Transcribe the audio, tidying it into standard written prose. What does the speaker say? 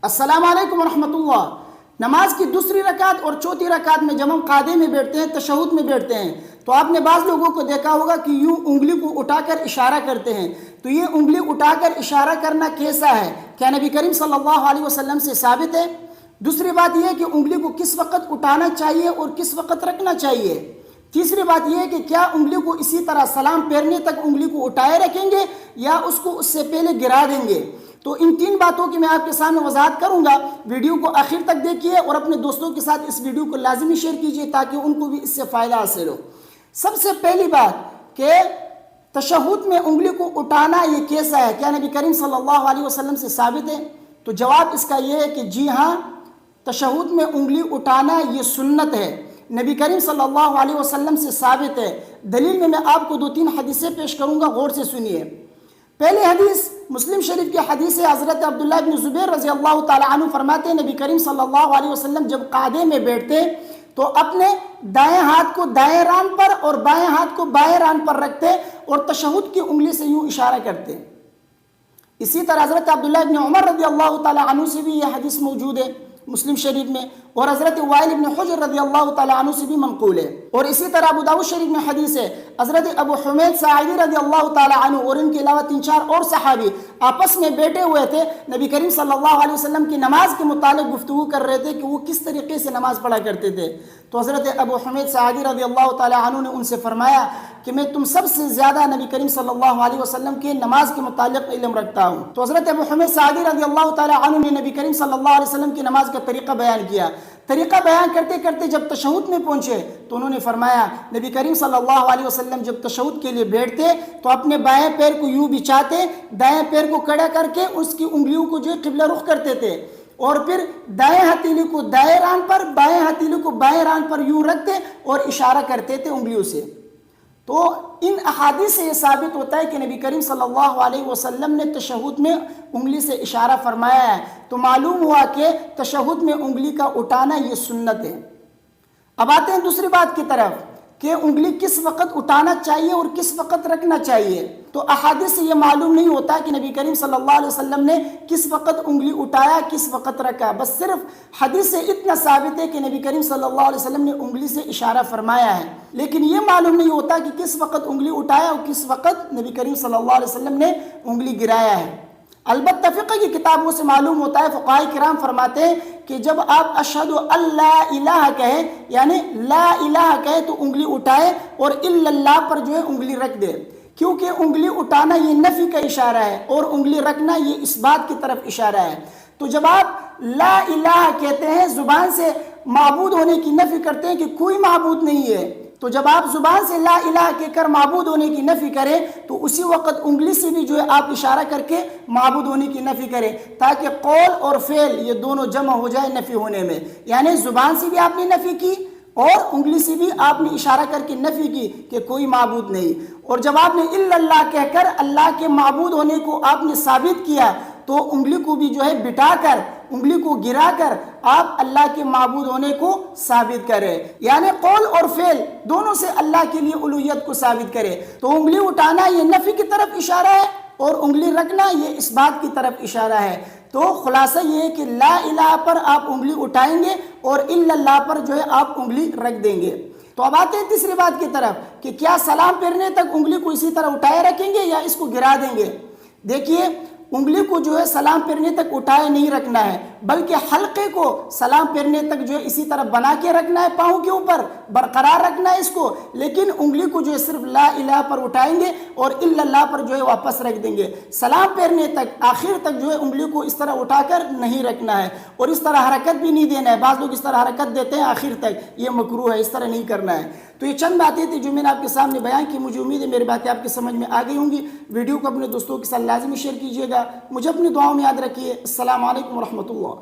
السلام علیکم ورحمۃ اللہ۔ نماز کی دوسری رکعت اور چوتھی رکعت میں جب ہم قاعدے میں بیٹھتے ہیں، تشہد میں بیٹھتے ہیں، تو آپ نے بعض لوگوں کو دیکھا ہوگا کہ یوں انگلی کو اٹھا کر اشارہ کرتے ہیں۔ تو یہ انگلی اٹھا کر اشارہ کرنا کیسا ہے؟ کیا نبی کریم صلی اللہ علیہ وسلم سے ثابت ہے؟ دوسری بات یہ ہے کہ انگلی کو کس وقت اٹھانا چاہیے اور کس وقت رکھنا چاہیے؟ تیسری بات یہ ہے کہ کیا انگلی کو اسی طرح سلام پھیرنے تک انگلی کو اٹھائے رکھیں گے یا اس کو اس سے پہلے گرا دیں گے؟ تو ان تین باتوں کی میں آپ کے سامنے وضاحت کروں گا۔ ویڈیو کو آخر تک دیکھیے اور اپنے دوستوں کے ساتھ اس ویڈیو کو لازمی شیئر کیجیے تاکہ ان کو بھی اس سے فائدہ حاصل ہو۔ سب سے پہلی بات کہ تشہد میں انگلی کو اٹھانا یہ کیسا ہے؟ کیا نبی کریم صلی اللہ علیہ وسلم سے ثابت ہے؟ تو جواب اس کا یہ ہے کہ جی ہاں، تشہد میں انگلی اٹھانا یہ سنت ہے، نبی کریم صلی اللہ علیہ وسلم سے ثابت ہے۔ دلیل میں آپ کو 2-3 حدیثیں پیش کروں گا، غور سے سنیے۔ پہلی حدیث مسلم شریف کی حدیث ہے، حضرت عبداللہ بن زبیر رضی اللہ تعالی عنہ فرماتے ہیں نبی کریم صلی اللہ علیہ وسلم جب قعدے میں بیٹھتے تو اپنے دائیں ہاتھ کو دائیں ران پر اور بائیں ہاتھ کو بائیں ران پر رکھتے اور تشہد کی انگلی سے یوں اشارہ کرتے۔ اسی طرح حضرت عبداللہ بن عمر رضی اللہ تعالی عنہ سے بھی یہ حدیث موجود ہے مسلم شریف میں، اور حضرت وائل بن حجر رضی اللہ تعالی عنہ سے بھی منقول ہے۔ اور اسی طرح ابو داؤد شریف میں حدیث ہے، حضرت ابو حمید ساعدی رضی اللہ تعالی عنہ اور ان کے علاوہ 3-4 اور صحابی آپس میں بیٹھے ہوئے تھے، نبی کریم صلی اللہ علیہ وسلم کی نماز کے متعلق گفتگو کر رہے تھے کہ وہ کس طریقے سے نماز پڑھا کرتے تھے۔ تو حضرت ابو حمید ساعدی رضی اللہ تعالی عنہ نے ان سے فرمایا کہ میں تم سب سے زیادہ نبی کریم صلی اللہ علیہ وسلم کے نماز کے متعلق علم رکھتا ہوں۔ تو حضرت ابو حمید ساعدی رضی اللہ تعالی عنہ نے نبی کریم صلی اللہ علیہ وسلم کی نماز کا طریقہ بیان کیا۔ طریقہ بیان کرتے کرتے جب تشہد میں پہنچے تو انہوں نے فرمایا نبی کریم صلی اللہ علیہ وسلم جب تشہد کے لیے بیٹھتے تو اپنے بائیں پیر کو یوں بچھاتے، دائیں پیر کو کڑا کر کے اس کی انگلیوں کو جو قبلہ رخ کرتے تھے، اور پھر دائیں ہتھیلی کو دائیں ران پر بائیں ہتھیلی کو بائیں ران پر یوں رکھتے اور اشارہ کرتے تھے انگلیوں سے۔ تو ان احادیث سے یہ ثابت ہوتا ہے کہ نبی کریم صلی اللہ علیہ وسلم نے تشہد میں انگلی سے اشارہ فرمایا ہے۔ تو معلوم ہوا کہ تشہد میں انگلی کا اٹھانا یہ سنت ہے۔ اب آتے ہیں دوسری بات کی طرف کہ انگلی کس وقت اٹھانا چاہیے اور کس وقت رکھنا چاہیے۔ تو احادیث سے یہ معلوم نہیں ہوتا کہ نبی کریم صلی اللہ علیہ وسلم نے کس وقت انگلی اٹھایا کس وقت رکھا، بس صرف حدیث سے اتنا ثابت ہے کہ نبی کریم صلی اللہ علیہ وسلم نے انگلی سے اشارہ فرمایا ہے، لیکن یہ معلوم نہیں ہوتا کہ کس وقت انگلی اٹھایا اور کس وقت نبی کریم صلی اللہ علیہ وسلم نے انگلی گرایا ہے۔ البتہ فقہ کی کتابوں سے معلوم ہوتا ہے، فقہاء کرام فرماتے ہیں کہ جب آپ اشہد اللہ الہ کہیں یعنی لا الہ کہیں تو انگلی اٹھائے اور الا اللہ پر جو ہے انگلی رکھ دے، کیونکہ انگلی اٹھانا یہ نفی کا اشارہ ہے اور انگلی رکھنا یہ اس بات کی طرف اشارہ ہے۔ تو جب آپ لا الہ کہتے ہیں، زبان سے معبود ہونے کی نفی کرتے ہیں کہ کوئی معبود نہیں ہے، تو جب آپ زبان سے لا الہ کہہ کر معبود ہونے کی نفی کریں تو اسی وقت انگلی سے بھی جو ہے آپ اشارہ کر کے معبود ہونے کی نفی کریں، تاکہ قول اور فعل یہ دونوں جمع ہو جائے نفی ہونے میں۔ یعنی زبان سے بھی آپ نے نفی کی اور انگلی سے بھی آپ نے اشارہ کر کے نفی کی کہ کوئی معبود نہیں۔ اور جب آپ نے الا اللہ کہہ کر اللہ کے معبود ہونے کو آپ نے ثابت کیا تو انگلی کو بھی جو ہے بٹا کر، انگلی کو گرا کر آپ اللہ کے معبود ہونے کو ثابت کرے، یعنی قول اور فعل دونوں سے اللہ کے لیے الوہیت کو ثابت کرے۔ تو انگلی اٹھانا یہ نفی کی طرف اشارہ ہے اور انگلی رکھنا یہ اس بات کی طرف اشارہ ہے۔ تو خلاصہ یہ ہے کہ لا الہ پر آپ انگلی اٹھائیں گے اور الا اللہ پر جو ہے آپ انگلی رکھ دیں گے۔ تو اب آتے ہیں تیسری بات کی طرف کہ کیا سلام پھیرنے تک انگلی کو اسی طرح اٹھائے رکھیں گے یا اس کو گرا دیں گے؟ دیکھیے، انگلی کو جو ہے سلام پھیرنے تک اٹھائے نہیں رکھنا ہے، بلکہ حلقے کو سلام پھیرنے تک جو ہے اسی طرح بنا کے رکھنا ہے، پاؤں کے اوپر برقرار رکھنا ہے اس کو، لیکن انگلی کو جو ہے صرف لا الہ پر اٹھائیں گے اور الا اللہ پر جو ہے واپس رکھ دیں گے۔ سلام پھیرنے تک آخر تک جو ہے انگلی کو اس طرح اٹھا کر نہیں رکھنا ہے اور اس طرح حرکت بھی نہیں دینا ہے۔ بعض لوگ اس طرح حرکت دیتے ہیں آخر تک، یہ مکروہ ہے، اس طرح نہیں کرنا ہے۔ تو یہ چند باتیں تھیں جو میں نے آپ کے سامنے بیان کی، مجھے امید ہے میری باتیں آپ کے سمجھ میں آ گئی ہوں گی۔ ویڈیو کو اپنے دوستوں کے ساتھ لازمی شیئر کیجیے گا، مجھے اپنی دعاؤں میں یاد رکھیے۔ السلام علیکم ورحمۃ اللہ۔